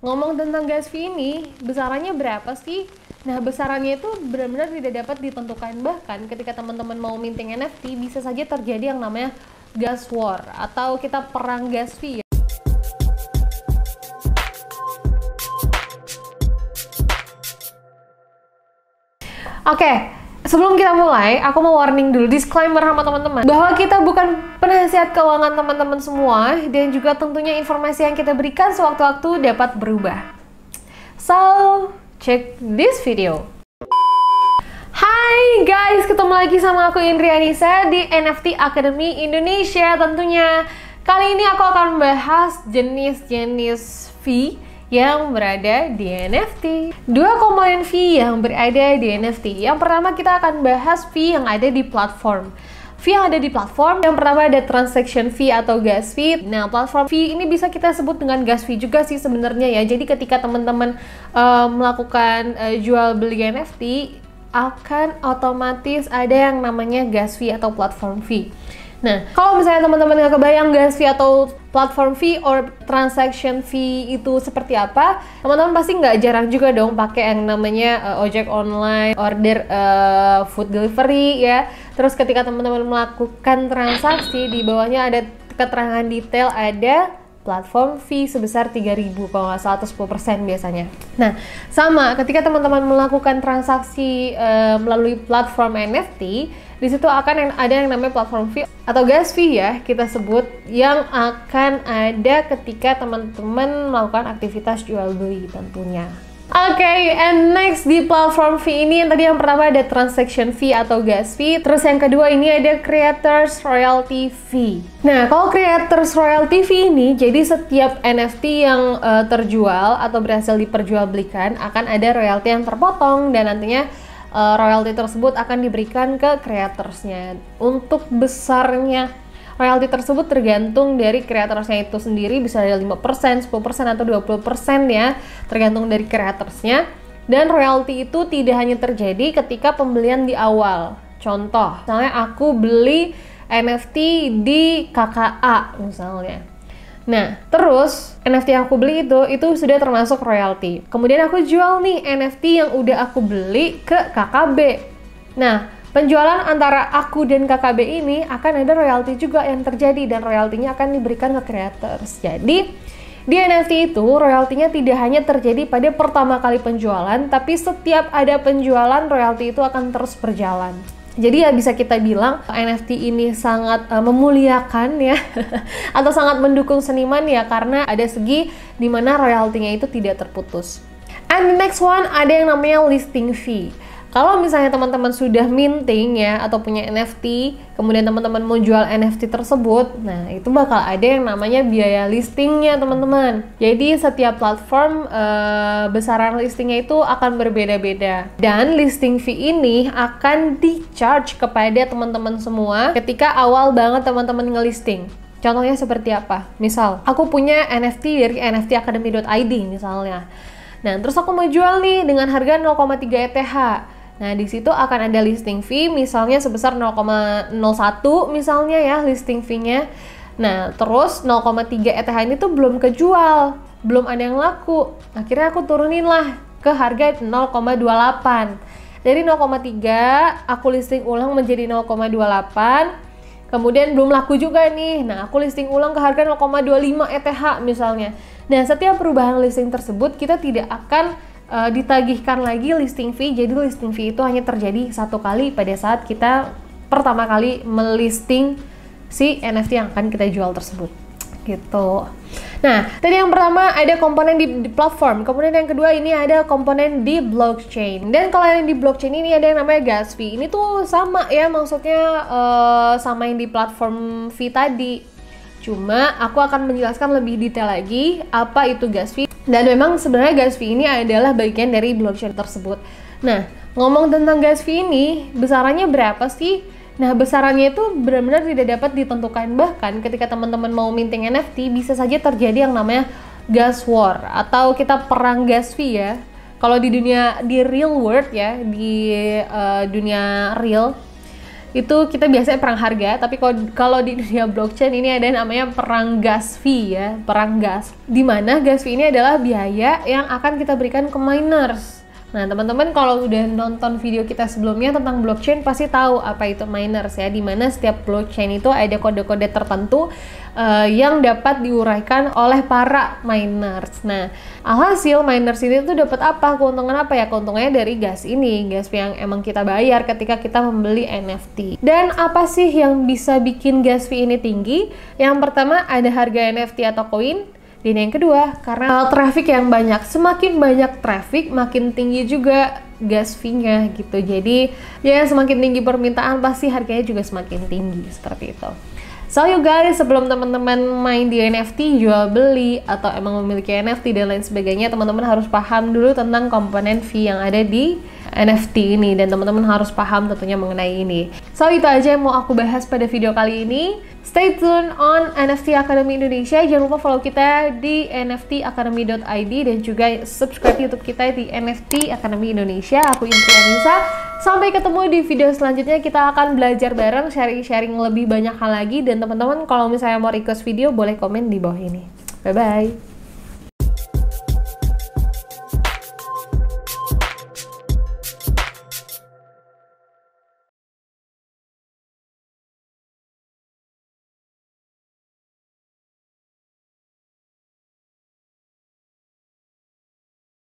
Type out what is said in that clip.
Ngomong tentang gas fee ini, besarannya berapa sih? Nah, besarannya itu benar-benar tidak dapat ditentukan. Bahkan ketika teman-teman mau minting NFT, bisa saja terjadi yang namanya gas war atau kita perang gas fee. Oke, sebelum kita mulai, aku mau warning dulu, disclaimer sama teman-teman, bahwa kita bukan penasihat keuangan teman-teman semua, dan juga tentunya informasi yang kita berikan sewaktu-waktu dapat berubah. So, check this video. Hai guys, ketemu lagi sama aku Indri Anissa di NFT Academy Indonesia tentunya. Kali ini aku akan bahas jenis-jenis fee yang berada di NFT. Dua komponen fee yang berada di NFT. Yang pertama kita akan bahas fee yang ada di platform. Fee yang ada di platform, yang pertama ada transaction fee atau gas fee. Nah, platform fee ini bisa kita sebut dengan gas fee juga sih sebenarnya ya. Jadi ketika teman-teman melakukan jual beli NFT, akan otomatis ada yang namanya gas fee atau platform fee. Nah, kalau misalnya teman-teman nggak kebayang gas fee atau platform fee or transaction fee itu seperti apa, teman-teman pasti nggak jarang juga dong pakai yang namanya ojek online, order food delivery ya. Terus ketika teman-teman melakukan transaksi, di bawahnya ada keterangan detail, ada platform fee sebesar 3.000 kalau nggak salah, atau 10% biasanya. Nah, sama ketika teman-teman melakukan transaksi melalui platform NFT, di situ akan ada yang namanya platform fee atau gas fee ya kita sebut, yang akan ada ketika teman-teman melakukan aktivitas jual beli tentunya. Oke, and next di platform fee ini, yang tadi yang pertama ada transaction fee atau gas fee, terus yang kedua ini ada creators royalty fee. Nah, kalau creators royalty fee ini, jadi setiap NFT yang terjual atau berhasil diperjualbelikan akan ada royalty yang terpotong, dan nantinya royalty tersebut akan diberikan ke creatorsnya. Untuk besarnya royalty tersebut tergantung dari kreatorsnya itu sendiri, bisa dari 5%, 10%, atau 20% ya, tergantung dari kreatorsnya. Dan royalty itu tidak hanya terjadi ketika pembelian di awal. Contoh, misalnya aku beli NFT di KKA misalnya. Nah, terus NFT yang aku beli itu sudah termasuk royalty. Kemudian aku jual nih NFT yang udah aku beli ke KKB. Nah, penjualan antara aku dan KKB ini akan ada royalty juga yang terjadi, dan royaltinya akan diberikan ke creators. Jadi di NFT itu royaltinya tidak hanya terjadi pada pertama kali penjualan, tapi setiap ada penjualan royalty itu akan terus berjalan. Jadi ya bisa kita bilang NFT ini sangat memuliakan ya atau sangat mendukung seniman ya, karena ada segi dimana royaltinya itu tidak terputus. And the next one ada yang namanya listing fee. Kalau misalnya teman-teman sudah minting ya atau punya NFT, kemudian teman-teman mau jual NFT tersebut, nah itu bakal ada yang namanya biaya listingnya teman-teman. Jadi setiap platform besaran listingnya itu akan berbeda-beda, dan listing fee ini akan di-charge kepada teman-teman semua ketika awal banget teman-teman ngelisting. Contohnya seperti apa? Misal aku punya NFT dari nftacademy.id misalnya. Nah, terus aku mau jual nih dengan harga 0,3 ETH. Nah, di situ akan ada listing fee misalnya sebesar 0,01 misalnya ya listing fee-nya. Nah, terus 0,3 ETH ini tuh belum kejual, belum ada yang laku. Akhirnya aku turunin lah ke harga 0,28. Dari 0,3 aku listing ulang menjadi 0,28. Kemudian belum laku juga nih. Nah, aku listing ulang ke harga 0,25 ETH misalnya. Nah, setiap perubahan listing tersebut kita tidak akan ditagihkan lagi listing fee. Jadi listing fee itu hanya terjadi satu kali pada saat kita pertama kali melisting si NFT yang akan kita jual tersebut gitu. Nah, tadi yang pertama ada komponen di platform, kemudian yang kedua ini ada komponen di blockchain. Dan kalau yang di blockchain ini ada yang namanya gas fee. Ini tuh sama ya, maksudnya sama yang di platform fee tadi. Cuma aku akan menjelaskan lebih detail lagi apa itu gas fee. Dan memang sebenarnya gas fee ini adalah bagian dari blockchain tersebut. Nah, ngomong tentang gas fee ini, besarannya berapa sih? Nah, besarannya itu benar-benar tidak dapat ditentukan. Bahkan ketika teman-teman mau minting NFT, bisa saja terjadi yang namanya gas war atau kita perang gas fee ya. Kalau di real world ya, di dunia real, itu kita biasanya perang harga, tapi kalau di dunia blockchain ini ada namanya perang gas fee ya, perang gas. Dimana gas fee ini adalah biaya yang akan kita berikan ke miners. Nah, teman-teman kalau udah nonton video kita sebelumnya tentang blockchain pasti tahu apa itu miners ya, dimana setiap blockchain itu ada kode-kode tertentu yang dapat diuraikan oleh para miners. Nah, alhasil miners ini tuh dapat apa? Keuntungan apa ya? Keuntungannya dari gas ini, gas yang emang kita bayar ketika kita membeli NFT. Dan apa sih yang bisa bikin gas fee ini tinggi? Yang pertama ada harga NFT atau koin. Dan yang kedua, karena traffic yang banyak, semakin banyak traffic, makin tinggi juga gas fee-nya gitu. Jadi ya semakin tinggi permintaan, pasti harganya juga semakin tinggi, seperti itu. So you guys, sebelum teman-teman main di NFT, jual beli, atau emang memiliki NFT dan lain sebagainya, teman-teman harus paham dulu tentang komponen fee yang ada di NFT ini, dan teman-teman harus paham tentunya mengenai ini. So itu aja yang mau aku bahas pada video kali ini. Stay tune on NFT Academy Indonesia. Jangan lupa follow kita di nftacademy.id dan juga subscribe YouTube kita di NFT Academy Indonesia. Aku Indri Anissa. Sampai ketemu di video selanjutnya. Kita akan belajar bareng, sharing-sharing lebih banyak hal lagi. Dan teman-teman kalau misalnya mau request video boleh komen di bawah ini. Bye bye.